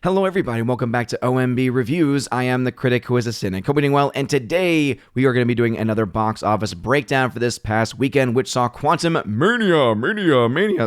Hello everybody, and welcome back to OMB Reviews. I am the critic who is a cynic. Hope you're doing well, and today we are going to be doing another box office breakdown for this past weekend, which saw Quantumania.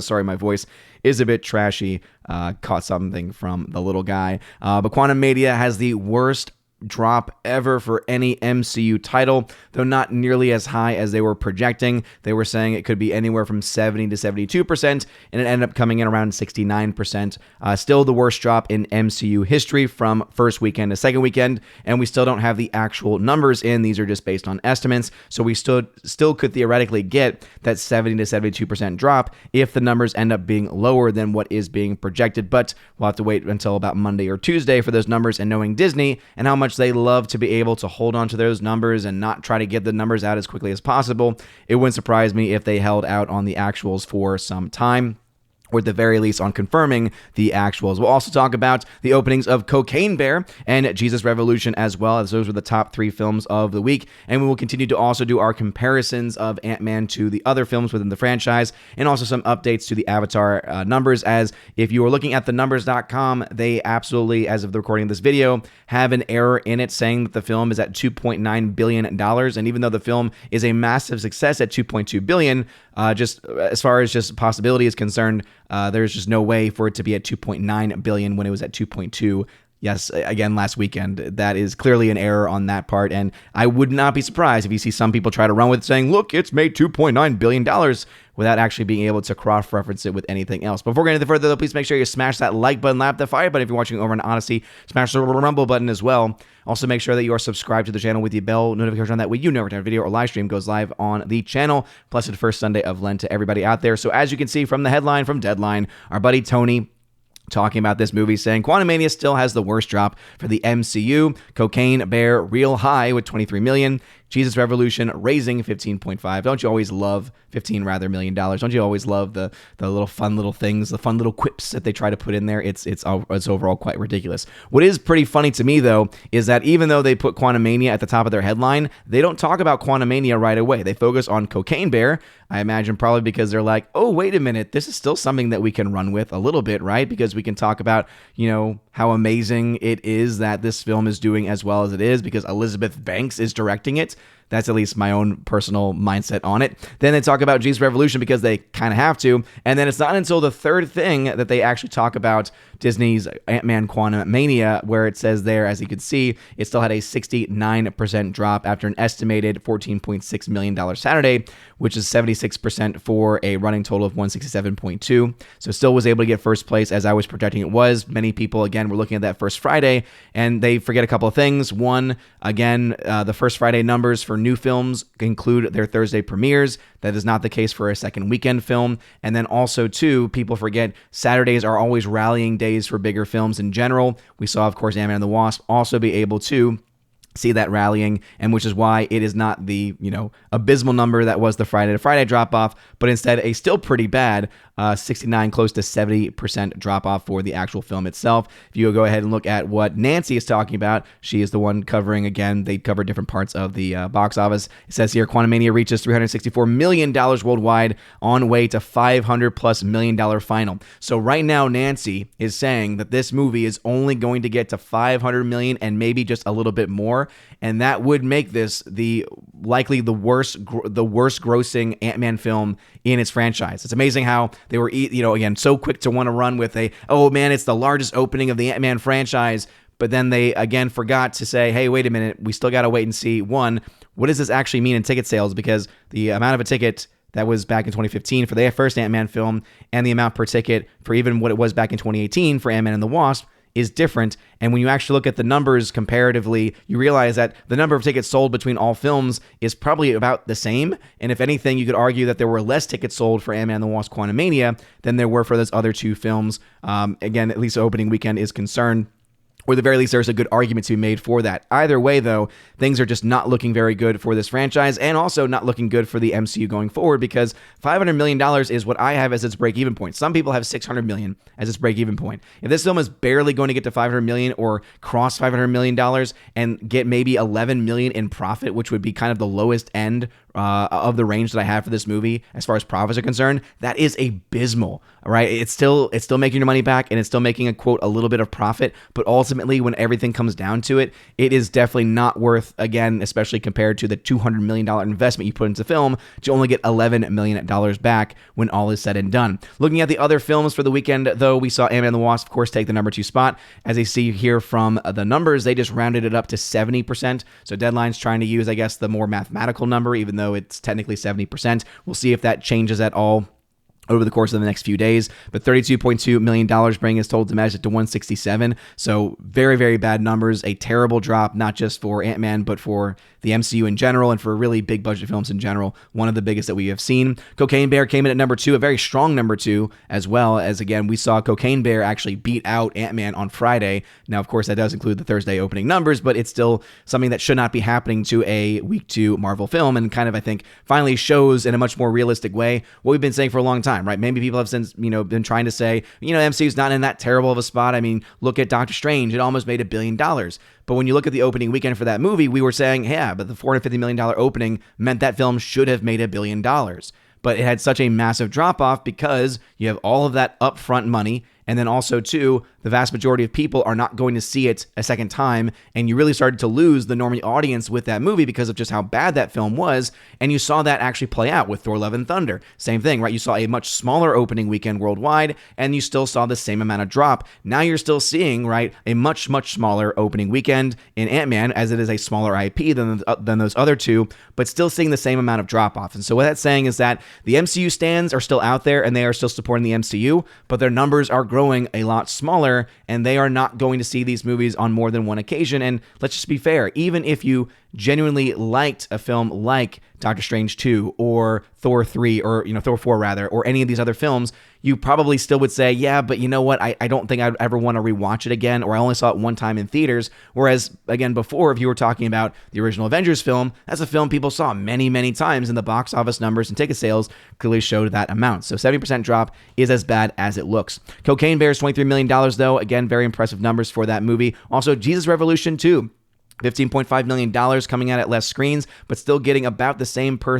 Sorry, my voice is a bit trashy. Caught something from the little guy. But Quantumania has the worst drop ever for any MCU title, though not nearly as high as they were projecting. They were saying it could be anywhere from 70 to 72%, and it ended up coming in around 69%. Still the worst drop in MCU history from first weekend to second weekend, and we still don't have the actual numbers in. These are just based on estimates, so we still could theoretically get that 70 to 72% drop if the numbers end up being lower than what is being projected, but we'll have to wait until about Monday or Tuesday for those numbers, and knowing Disney and how much they love to be able to hold on to those numbers and not try to get the numbers out as quickly as possible, it wouldn't surprise me if they held out on the actuals for some time, or at the very least on confirming the actuals. We'll also talk about the openings of Cocaine Bear and Jesus Revolution as well, as those were the top three films of the week. And we will continue to also do our comparisons of Ant-Man to the other films within the franchise, and also some updates to the Avatar numbers, as if you are looking at thenumbers.com, they absolutely, as of the recording of this video, have an error in it saying that the film is at $2.9 billion. And even though the film is a massive success at $2.2 billion, just as far as just possibility is concerned, there's just no way for it to be at $2.9 billion when it was at 2.2. Yes, again, last weekend. That is clearly an error on that part, and I would not be surprised if you see some people try to run with it saying, look, it's made $2.9 billion, without actually being able to cross-reference it with anything else. Before getting any further, though, please make sure you smash that like button, lap the fire button if you're watching over on Odyssey. Smash the rumble button as well. Also, make sure that you are subscribed to the channel with the bell notification on that way you know every time a video or live stream goes live on the channel. Blessed first Sunday of Lent to everybody out there. So as you can see from the headline from Deadline, our buddy Tony talking about this movie, saying Quantumania still has the worst drop for the MCU. Cocaine Bear real high with $23 million. Jesus Revolution raising 15.5. Don't you always love $15 million? Don't you always love the little fun little things, the fun little quips that they try to put in there? It's overall quite ridiculous. What is pretty funny to me, though, is that even though they put Quantumania at the top of their headline, they don't talk about Quantumania right away. They focus on Cocaine Bear, I imagine probably because they're like, oh, wait a minute, this is still something that we can run with a little bit, right? Because we can talk about, how amazing it is that this film is doing as well as it is because Elizabeth Banks is directing it. That's at least my own personal mindset on it. Then they talk about Jesus Revolution because they kind of have to. And then it's not until the third thing that they actually talk about Disney's Ant-Man Quantumania, where it says there, as you can see, it still had a 69% drop after an estimated $14.6 million Saturday, which is 76% for a running total of 167.2. So still was able to get first place as I was projecting it was. Many people, again, were looking at that first Friday, and they forget a couple of things. One, again, the first Friday numbers for new films include their Thursday premieres. That is not the case for a second weekend film. And then also, too, people forget Saturdays are always rallying days for bigger films in general. We saw, of course, Ant-Man and the Wasp also be able to see that rallying, and which is why it is not the abysmal number that was the Friday to Friday drop off, but instead a still pretty bad 69, close to 70% drop off for the actual film itself. If you go ahead and look at what Nancy is talking about, she is the one covering, again, they cover different parts of the box office. It says here, Quantumania reaches $364 million worldwide, on way to $500+ million final. So right now, Nancy is saying that this movie is only going to get to $500 million and maybe just a little bit more, and that would make this likely the worst grossing Ant-Man film in its franchise. It's amazing how they were, again, so quick to want to run with it's the largest opening of the Ant-Man franchise, but then they, again, forgot to say, hey, wait a minute, we still got to wait and see, one, what does this actually mean in ticket sales? Because the amount of a ticket that was back in 2015 for the first Ant-Man film and the amount per ticket for even what it was back in 2018 for Ant-Man and the Wasp is different. And when you actually look at the numbers comparatively, you realize that the number of tickets sold between all films is probably about the same. And if anything, you could argue that there were less tickets sold for Ant-Man and the Wasp Quantumania than there were for those other two films. Again, at least the opening weekend is concerned. or at the very least, there's a good argument to be made for that. Either way, though, things are just not looking very good for this franchise and also not looking good for the MCU going forward because $500 million is what I have as its break-even point. Some people have $600 million as its break-even point. If this film is barely going to get to $500 million or cross $500 million and get maybe $11 million in profit, which would be kind of the lowest end of the range that I have for this movie as far as profits are concerned, that is abysmal, right? It's still making your money back and it's still making a quote a little bit of profit, but ultimately when everything comes down to it, it is definitely not worth, again, especially compared to the $200 million investment you put into film to only get $11 million back when all is said and done. Looking at the other films for the weekend, though, we saw Ant-Man and the Wasp, of course, take the number 2 spot. As you see here from the numbers, they just rounded it up to 70%. So Deadline's trying to use, I guess, the more mathematical number, even though it's technically 70%. We'll see if that changes at all over the course of the next few days, but $32.2 million bringing his total domestic to 167. So very, very bad numbers, a terrible drop, not just for Ant-Man, but for the MCU in general and for really big budget films in general. One of the biggest that we have seen. Cocaine Bear came in at number 2, a very strong number 2, as well as, again, we saw Cocaine Bear actually beat out Ant-Man on Friday. Now, of course, that does include the Thursday opening numbers, but it's still something that should not be happening to a week 2 Marvel film and kind of, I think, finally shows in a much more realistic way what we've been saying for a long time, right? Maybe people have since, been trying to say, MCU's not in that terrible of a spot. I mean, look at Doctor Strange. It almost made $1 billion. But when you look at the opening weekend for that movie, we were saying, yeah, but the $450 million opening meant that film should have made $1 billion. But it had such a massive drop-off because you have all of that upfront money, and then also, too, the vast majority of people are not going to see it a second time, and you really started to lose the normie audience with that movie because of just how bad that film was, and you saw that actually play out with Thor: Love and Thunder. Same thing, right? You saw a much smaller opening weekend worldwide, and you still saw the same amount of drop. Now you're still seeing, right, a much, much smaller opening weekend in Ant-Man, as it is a smaller IP than those other two, but still seeing the same amount of drop-off. And so what that's saying is that the MCU stands are still out there, and they are still supporting the MCU, but their numbers are growing a lot smaller, and they are not going to see these movies on more than one occasion. And let's just be fair, even if you genuinely liked a film like Doctor Strange 2 or Thor 3 or Thor 4 rather, or any of these other films, you probably still would say, yeah, but you know what, I don't think I'd ever want to rewatch it again, or I only saw it one time in theaters. Whereas, again, before, if you were talking about the original Avengers film, that's a film people saw many, many times, and the box office numbers and ticket sales clearly showed that amount. So 70% drop is as bad as it looks. Cocaine Bear's $23 million, though. Again, very impressive numbers for that movie. Also, Jesus Revolution 2. $15.5 million coming out at less screens, but still getting about the same per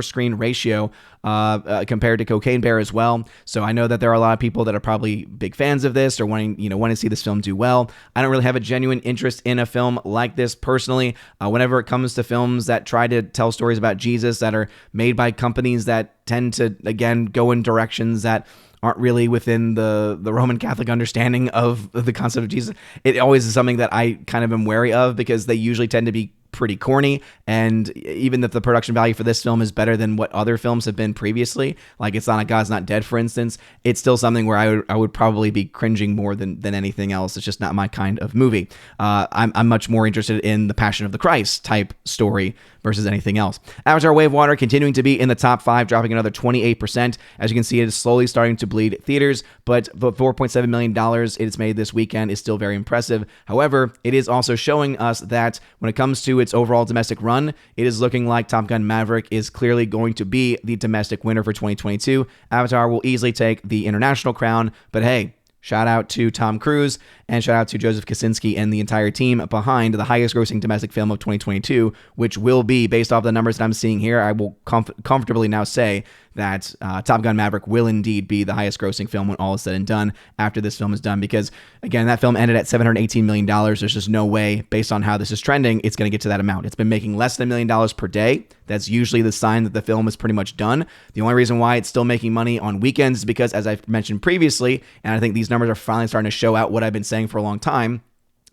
screen ratio compared to Cocaine Bear as well. So I know that there are a lot of people that are probably big fans of this or wanting to see this film do well. I don't really have a genuine interest in a film like this personally. Whenever it comes to films that try to tell stories about Jesus that are made by companies that tend to, again, go in directions that aren't really within the Roman Catholic understanding of the concept of Jesus, it always is something that I kind of am wary of because they usually tend to be pretty corny, and even if the production value for this film is better than what other films have been previously, like It's Not a God's Not Dead, for instance, it's still something where I would probably be cringing more than anything else. It's just not my kind of movie. I'm much more interested in the Passion of the Christ type story versus anything else. Avatar: Way of Water continuing to be in the top 5, dropping another 28%. As you can see, it is slowly starting to bleed theaters, but the $4.7 million it's made this weekend is still very impressive. However, it is also showing us that when it comes to its overall domestic run, it is looking like Top Gun Maverick is clearly going to be the domestic winner for 2022. Avatar will easily take the international crown, but hey, shout out to Tom Cruise and shout out to Joseph Kosinski and the entire team behind the highest grossing domestic film of 2022, which will be, based off the numbers that I'm seeing here, I will comfortably now say that Top Gun Maverick will indeed be the highest grossing film when all is said and done after this film is done, because again, that film ended at $718 million. There's just no way, based on how this is trending, it's going to get to that amount. It's been making less than $1 million per day. That's usually the sign that the film is pretty much done. The only reason why it's still making money on weekends is because, as I've mentioned previously, and I think these numbers are finally starting to show out what I've been saying for a long time,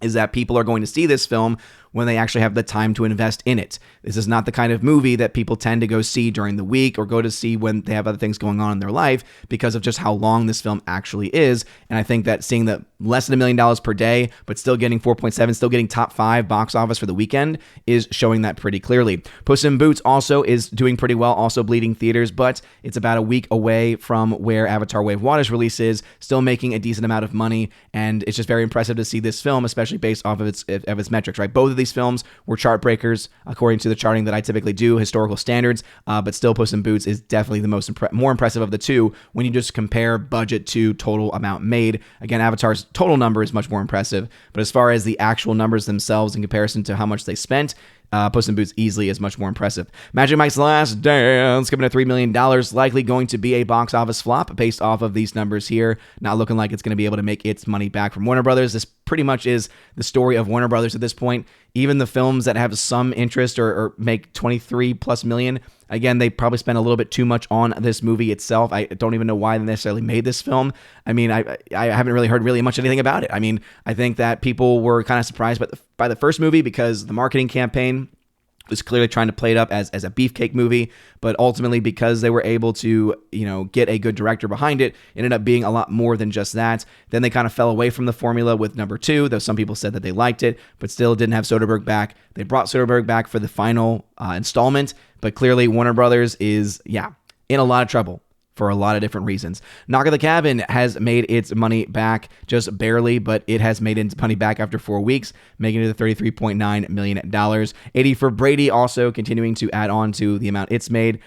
is that people are going to see this film when they actually have the time to invest in it. This is not the kind of movie that people tend to go see during the week or go to see when they have other things going on in their life because of just how long this film actually is. And I think that seeing that less than $1 million per day, but still getting 4.7, still getting top 5 box office for the weekend is showing that pretty clearly. Puss in Boots also is doing pretty well, also bleeding theaters, but it's about a week away from where Avatar Way of Water's release is, still making a decent amount of money, and it's just very impressive to see this film, especially based off of its metrics, right? Both of these films were chart breakers according to the charting that I typically do, historical standards, but still Puss in Boots is definitely the more impressive of the two when you just compare budget to total amount made. Again, Avatar's total number is much more impressive, but as far as the actual numbers themselves in comparison to how much they spent, Puss in Boots easily is much more impressive. Magic Mike's Last Dance coming at $3 million, likely going to be a box office flop based off of these numbers here. Not looking like it's going to be able to make its money back from Warner Brothers. This pretty much is the story of Warner Brothers at this point. Even the films that have some interest or make 23 plus million, again, they probably spent a little bit too much on this movie itself. I don't even know why they necessarily made this film. I mean, I haven't really heard really much anything about it. I mean, I think that people were kind of surprised by the first movie because the marketing campaign was clearly trying to play it up as a beefcake movie, but ultimately because they were able to, get a good director behind it, ended up being a lot more than just that. Then they kind of fell away from the formula with number 2, though some people said that they liked it, but still didn't have Soderbergh back. They brought Soderbergh back for the final installment, but clearly Warner Brothers is, in a lot of trouble for a lot of different reasons. Knock at the Cabin has made its money back just barely, but it has made its money back after 4 weeks, making it $33.9 million. 80 for Brady also continuing to add on to the amount it's made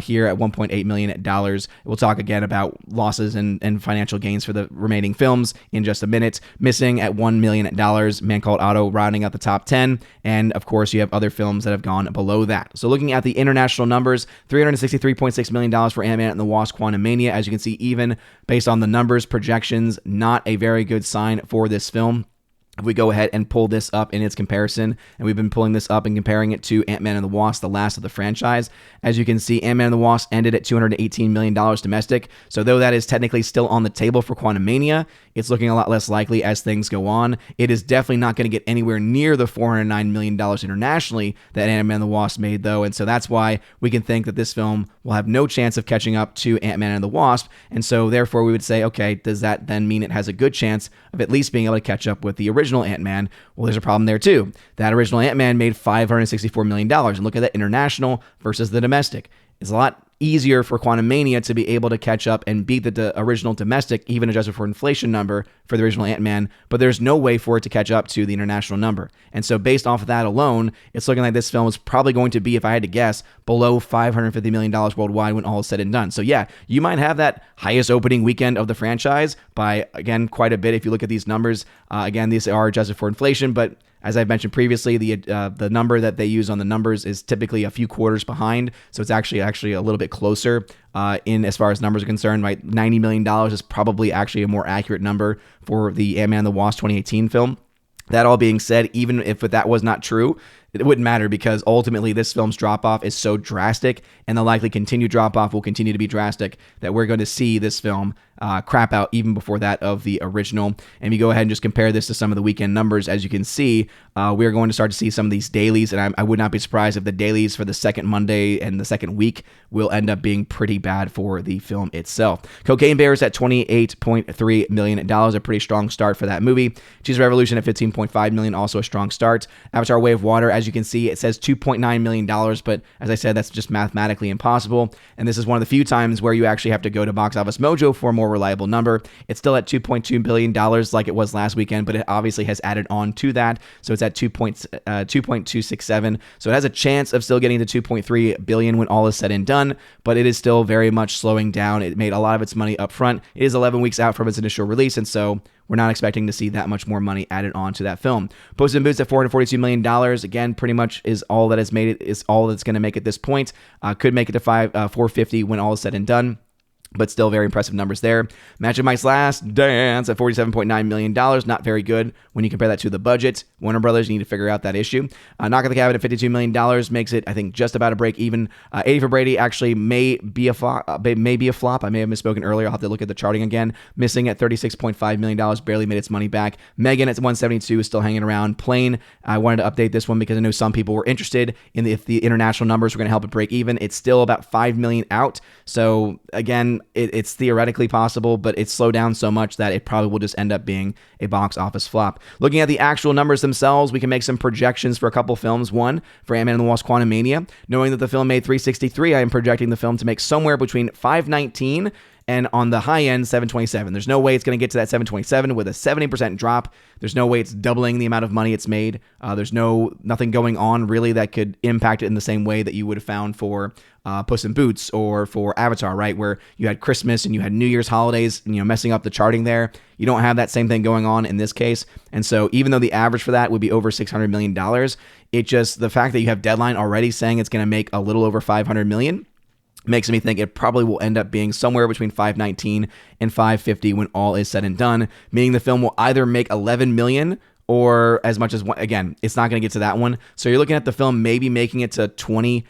here at $1.8 million. We'll talk again about losses and financial gains for the remaining films in just a minute. Missing at $1 million, Man Called Otto rounding out the top 10, and of course you have other films that have gone below that. So looking at the international numbers, $363.6 million for Ant-Man and the Wasp Quantumania. As you can see, even based on the numbers, projections, not a very good sign for this film. If we go ahead and pull this up in its comparison, and we've been pulling this up and comparing it to Ant-Man and the Wasp, the last of the franchise, as you can see, Ant-Man and the Wasp ended at $218 million domestic. So though that is technically still on the table for Quantumania, it's looking a lot less likely as things go on. It is definitely not going to get anywhere near the $409 million internationally that Ant-Man and the Wasp made, though, and so that's why we can think that this film will have no chance of catching up to Ant-Man and the Wasp, and so therefore we would say, okay, does that then mean it has a good chance of at least being able to catch up with the original Ant-Man? Well, there's a problem there too. That original Ant-Man made $564 million, and look at that international versus the domestic. It's a lot easier for Quantumania to be able to catch up and beat the original domestic, even adjusted for inflation number for the original Ant-Man, but there's no way for it to catch up to the international number. And so based off of that alone, it's looking like this film is probably going to be, if I had to guess, below $550 million worldwide when all is said and done. So yeah, you might have that highest opening weekend of the franchise by, again, quite a bit if you look at these numbers. Again, these are adjusted for inflation, but as I've mentioned previously, the number that they use on the numbers is typically a few quarters behind, so it's actually a little bit closer in as far as numbers are concerned. Right, $90 million is probably actually a more accurate number for the Ant-Man and the Wasp 2018 film. That all being said, even if that was not true, it wouldn't matter because ultimately this film's drop-off is so drastic, and the likely continued drop-off will continue to be drastic, that we're going to see this film crap out even before that of the original. And you go ahead and just compare this to some of the weekend numbers, as you can see, we're going to start to see some of these dailies, and I would not be surprised if the dailies for the second Monday and the second week will end up being pretty bad for the film itself. Cocaine Bears at $28.3 million, a pretty strong start for that movie. Cheese Revolution at $15.5 million, also a strong start. Avatar Way of Water, as you can see, it says $2.9 million, but as I said, that's just mathematically impossible, and this is one of the few times where you actually have to go to Box Office Mojo for a more reliable number. It's still at $2.2 billion like it was last weekend, but it obviously has added on to that, so it's at 2.267, so it has a chance of still getting to 2.3 billion when all is said and done, but it is still very much slowing down. It made a lot of its money up front. It is 11 weeks out from its initial release, and so we're not expecting to see that much more money added on to that film. Puss in Boots at $442 million. Again, pretty much is all that has made it, is all that's going to make at this point. Could make it to $450 when all is said and done. but still very impressive numbers there. Magic Mike's Last Dance at $47.9 million. Not very good when you compare that to the budget. Warner Brothers, you need to figure out that issue. Knock at the Cabin at $52 million makes it, I think, just about a break even. 80 for Brady actually may be a flop. I may have misspoken earlier. I'll have to look at the charting again. Missing at $36.5 million. Barely made its money back. Megan at 172 is still hanging around. Plane, I wanted to update this one because I know some people were interested in if the international numbers were going to help it break even. It's still about $5 million out. So again, it's theoretically possible, but it's slowed down so much that it probably will just end up being a box office flop. Looking at the actual numbers themselves, we can make some projections for a couple films. One, for Ant-Man and the Wasp: Quantumania. Knowing that the film made $363, I am projecting the film to make somewhere between $519 and on the high end, $727. There's no way it's going to get to that $727 with a 70% drop. There's no way it's doubling the amount of money it's made. There's nothing going on really that could impact it in the same way that you would have found for Puss in Boots or for Avatar, right? Where you had Christmas and you had New Year's holidays, messing up the charting there. You don't have that same thing going on in this case. And so even though the average for that would be over $600 million, the fact that you have Deadline already saying it's going to make a little over $500 million makes me think it probably will end up being somewhere between 519 and 550 when all is said and done, meaning the film will either make 11 million or as much as one. Again, it's not going to get to that one. So you're looking at the film maybe making it to 20,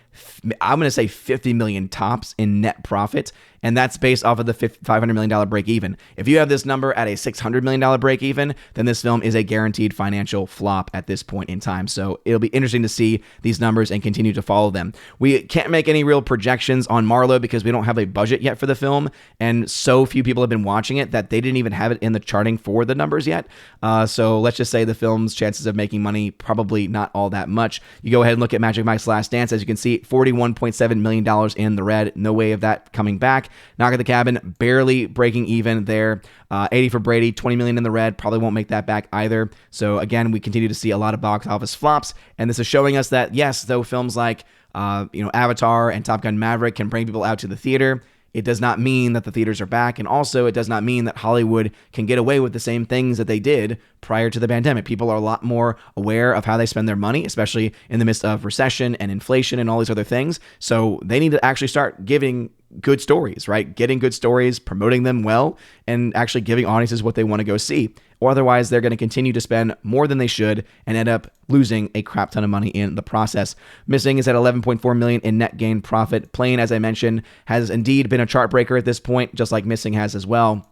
I'm going to say 50 million tops in net profit. And that's based off of the $500 million break even. If you have this number at a $600 million break even, then this film is a guaranteed financial flop at this point in time. So it'll be interesting to see these numbers and continue to follow them. We can't make any real projections on Marlowe because we don't have a budget yet for the film. And so few people have been watching it that they didn't even have it in the charting for the numbers yet. So let's just say the film's chances of making money, probably not all that much. You go ahead and look at Magic Mike's Last Dance. As you can see, $41.7 million in the red. No way of that coming back. Knock at the Cabin, barely breaking even there. 80 for Brady, $20 million in the red. Probably won't make that back either. So again, we continue to see a lot of box office flops. And this is showing us that, yes, though films like Avatar and Top Gun Maverick can bring people out to the theater, it does not mean that the theaters are back. And also, it does not mean that Hollywood can get away with the same things that they did prior to the pandemic. People are a lot more aware of how they spend their money, especially in the midst of recession and inflation and all these other things. So they need to actually start giving good stories, right? Getting good stories, promoting them well, and actually giving audiences what they want to go see. Or otherwise, they're going to continue to spend more than they should and end up losing a crap ton of money in the process. Missing is at $11.4 million in net gain profit. Plane, as I mentioned, has indeed been a chart breaker at this point, just like Missing has as well.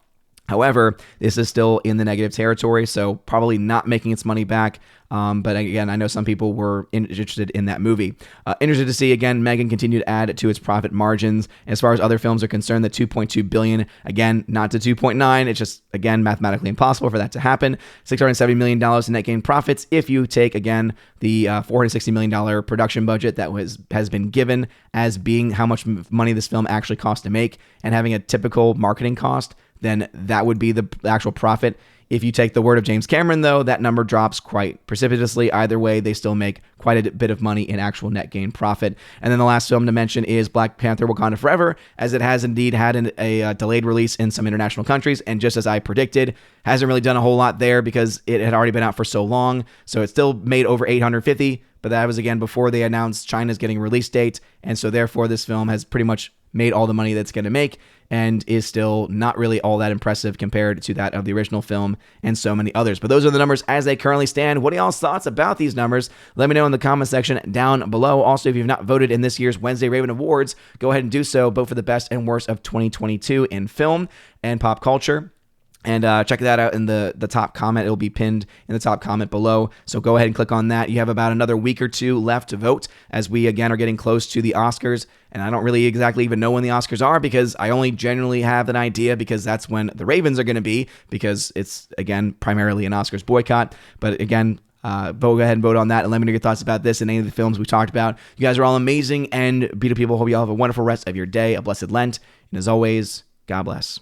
However, this is still in the negative territory, so probably not making its money back. But again, I know some people were interested in that movie. Interested to see, again, Megan continue to add to its profit margins. As far as other films are concerned, the $2.2 billion, again, not to 2.9. It's just, again, mathematically impossible for that to happen. $670 million in net gain profits if you take, again, the $460 million production budget that has been given as being how much money this film actually cost to make, and having a typical marketing cost, then that would be the actual profit. If you take the word of James Cameron, though, that number drops quite precipitously. Either way, they still make quite a bit of money in actual net gain profit. And then the last film to mention is Black Panther: Wakanda Forever, as it has indeed had a delayed release in some international countries. And just as I predicted, hasn't really done a whole lot there because it had already been out for so long. So it still made over $850, but that was, again, before they announced China's getting a release date. And so therefore, this film has pretty much made all the money that's going to make and is still not really all that impressive compared to that of the original film and so many others. But those are the numbers as they currently stand. What are y'all's thoughts about these numbers? Let me know in the comment section down below. Also, if you've not voted in this year's Wednesday Raven Awards, go ahead and do so. Vote for the best and worst of 2022 in film and pop culture. And check that out in the top comment. It'll be pinned in the top comment below. So go ahead and click on that. You have about another week or two left to vote as we, again, are getting close to the Oscars. And I don't really exactly even know when the Oscars are because I only generally have an idea because that's when the Ravens are going to be because it's, again, primarily an Oscars boycott. But again, go ahead and vote on that and let me know your thoughts about this and any of the films we talked about. You guys are all amazing and beautiful people. Hope you all have a wonderful rest of your day, a blessed Lent. And as always, God bless.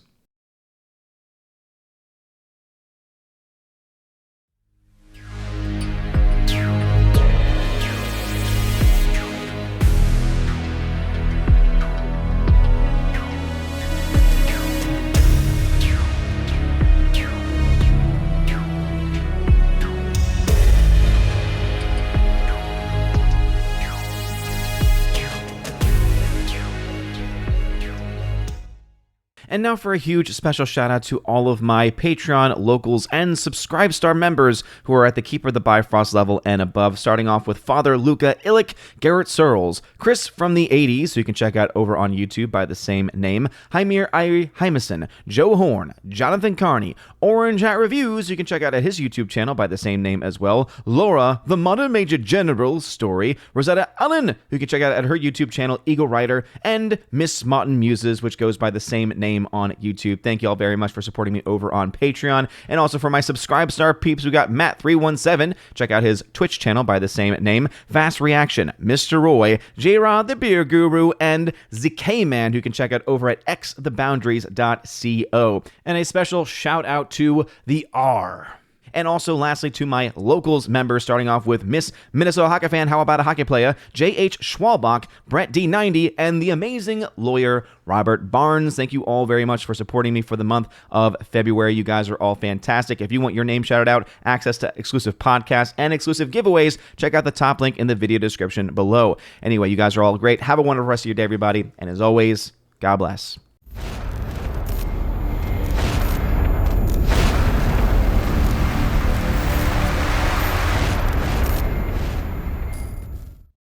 And now for a huge special shout out to all of my Patreon, locals, and Subscribestar members who are at the Keeper the Bifrost level and above, starting off with Father Luca Illick, Garrett Searles, Chris from the 80s, who you can check out over on YouTube by the same name, Hymir Irie Hymason, Joe Horn, Jonathan Carney, Orange at Reviews, who you can check out at his YouTube channel by the same name as well, Laura, the Modern Major General Story, Rosetta Allen, who you can check out at her YouTube channel, Eagle Rider, and Miss Martin Muses, which goes by the same name on YouTube. Thank you all very much for supporting me over on Patreon. And also for my Subscribestar peeps, we got Matt317. Check out his Twitch channel by the same name. Fast Reaction, Mr. Roy, J-Rod the Beer Guru, and ZK-Man, who you can check out over at xtheboundaries.co. And a special shout out to the R. And also, lastly, to my locals members, starting off with Miss Minnesota Hockey Fan, How About a Hockey Player, J.H. Schwalbach, Brett D90, and the amazing lawyer Robert Barnes. Thank you all very much for supporting me for the month of February. You guys are all fantastic. If you want your name shouted out, access to exclusive podcasts, and exclusive giveaways, check out the top link in the video description below. Anyway, you guys are all great. Have a wonderful rest of your day, everybody. And as always, God bless.